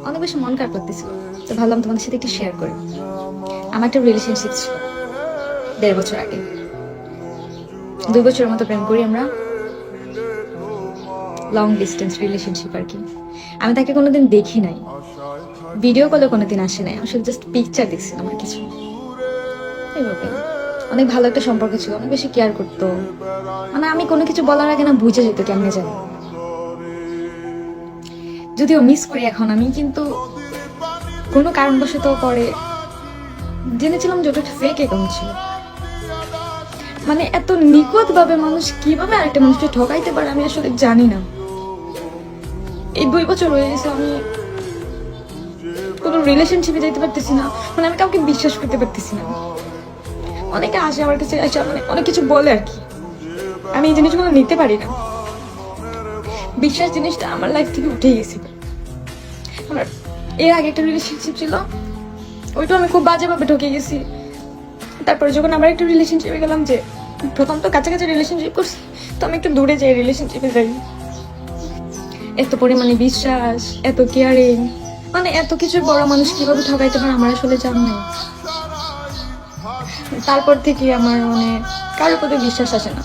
অনেক বেশি মন খারাপ লাগতেছিল, তো ভাবলাম তোমাদের সাথে একটু শেয়ার করি। আমার একটা রিলেশনশিপ ছিল 1.5 বছর আগে। 2 বছরের মতো প্রেম করি আমরা, লং ডিস্টেন্স রিলেশনশিপ আর কি। আমি তাকে কোনোদিন দেখি নাই, ভিডিও কলে কোনোদিন আসে নাই, আমি শুধু জাস্ট পিকচার দেখছিলাম আর কিছু। এইভাবে অনেক ভালো একটা সম্পর্ক ছিল, অনেক বেশি কেয়ার করতো। মানে আমি কোনো কিছু বলার আগে না বুঝে যেত কেমনে জানি। যদিও মিস করি এখন আমি, কিন্তু কোনো কারণবশত পরে জেনেছিলাম যে ওটা একটা ফেক অ্যাকাউন্ট ছিল। মানে এত নিখুঁত ভাবে মানুষ কিভাবে আরেকটা মানুষকে ঠকাইতে পারে আমি আসলে জানি না। এই 2 বছর হয়ে গেছে আমি কোনো রিলেশনশিপে যেতে পারতেছি না, মানে আমি কাউকে বিশ্বাস করতে পারতেছি না। অনেকে আসে আমার কাছে, আসে মানে অনেক কিছু বলে আর কি, আমি এই জিনিসগুলো নিতে পারি না। বিশ্বাস জিনিসটা আমার লাইফ থেকে উঠে গেছিল। আমার এর আগে একটা রিলেশনশিপ ছিল, ওইটাও আমি খুব বাজেভাবে ঠকে গেছি। তারপরে যখন আবার একটা রিলেশনশিপে গেলাম, যে প্রথম তো কাছাকাছি রিলেশনশিপ করছি, তো আমি একটু দূরে যাই, রিলেশনশিপে যাই। এত পরিমাণে বিশ্বাস, এত কেয়ারিং, মানে এত কিছু বড় মানুষ কিভাবে ঠকাইতে পারে আমার আসলে জানা নাই। তারপর থেকে আমার মানে কারোর প্রতি বিশ্বাস আসে না।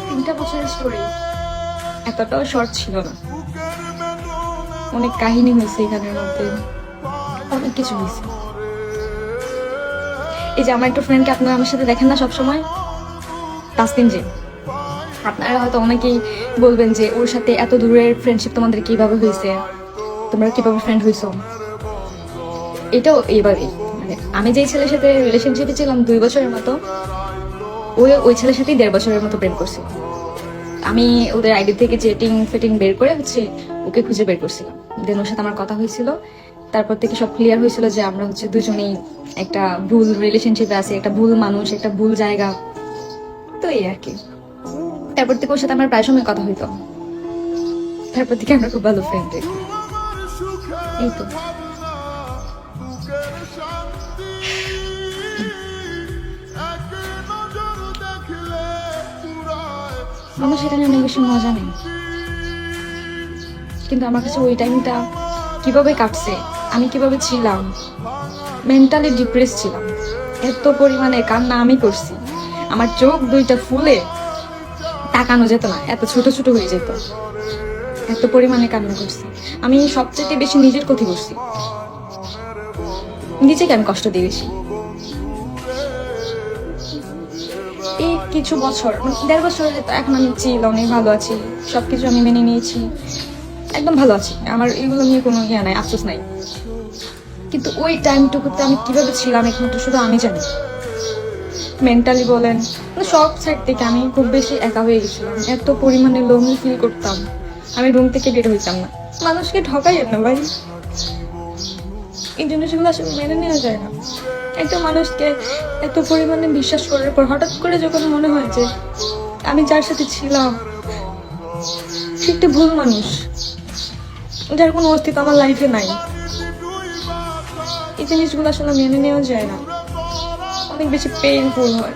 3টা বছরের স্টোরি এতটাও শর্ট ছিল না, অনেক কাহিনী হয়েছে এখানের মধ্যে, অনেক কিছু হয়েছে। এই যে আমার একটা ফ্রেন্ডকে আপনারা আমার সাথে দেখেন না সবসময়, তাসনিম যে, আপনারা হয়তো অনেকেই বলবেন যে ওর সাথে এত দূরের ফ্রেন্ডশিপ তোমাদের কিভাবে হয়েছে, তোমরা কিভাবে ফ্রেন্ড হয়েছো। এটাও এইভাবেই, মানে আমি যেই ছেলের সাথে রিলেশনশিপে ছিলাম 2 বছরের মতো, ওই ছেলের সাথেই 1.5 বছরের মতো প্রেম করছিল। আমি ওদের আইডি থেকে চেটিং ফেটিং বের করে হচ্ছে ওকে খুঁজে বের করছিলাম। দেন ওর সাথে আমার কথা হয়েছিল, তারপর থেকে সব ক্লিয়ার হয়েছিল যে আমরা হচ্ছে দুজনেই একটা ভুল রিলেশনশিপে আছি, একটা ভুল মানুষ, একটা ভুল জায়গা। তো এই আর কি। তারপর থেকে ওর সাথে আমার প্রায় সময় কথা হইতো, তারপর থেকে আমরা খুব ভালো ফ্রেন্ড। এই তো। আমার সেটা নিয়ে অনেক বেশি মজা নেই, কিন্তু আমার কাছে ওই টাইমটা কিভাবে কাটছে, আমি কিভাবে ছিলাম, মেন্টালি ডিপ্রেস ছিলাম। এত পরিমাণে কান্না আমি করছি, আমার চোখ দুইটা ফুলে তাকানো যেত না, এত ছোট ছোট হয়ে যেত। এত পরিমাণে কান্না করছি আমি, সবচেয়ে বেশি নিজের ক্ষতি করছি, নিজেকে আমি কষ্ট দিয়ে বেশি। এই কিছু বছর, 1.5 বছর এখন আমি চিল, অনেক ভালো আছি, সবকিছু আমি মেনে নিয়েছি, একদম ভালো আছি, আমার এগুলো নিয়ে কোনো ইয়া নাই, আফসোস নাই। কিন্তু ওই টাইমটুকুতে আমি কিভাবে ছিলাম একমাত্র শুধু আমি জানি। মেন্টালি বলেন, মানে সব সাইড থেকে আমি খুব বেশি একা হয়ে গেছিলাম, এত পরিমাণে লোনলি ফিল করতাম, আমি রুম থেকে বের হইতাম না। মানুষকে ঠকাই না ভাই, এই জিনিসগুলো আসলে মেনে নেওয়া যায় না। একটা মানুষকে এত পরিমাণে বিশ্বাস করার পর হঠাৎ করে যখন মনে হয় যে আমি যার সাথে ছিলাম সে একটা ভুল মানুষ, যার কোনো অস্তিত্ব আমার লাইফে নাই, এই জিনিসগুলো আসলে মেনে নেওয়া যায় না, অনেক বেশি পেইনফুল হয়।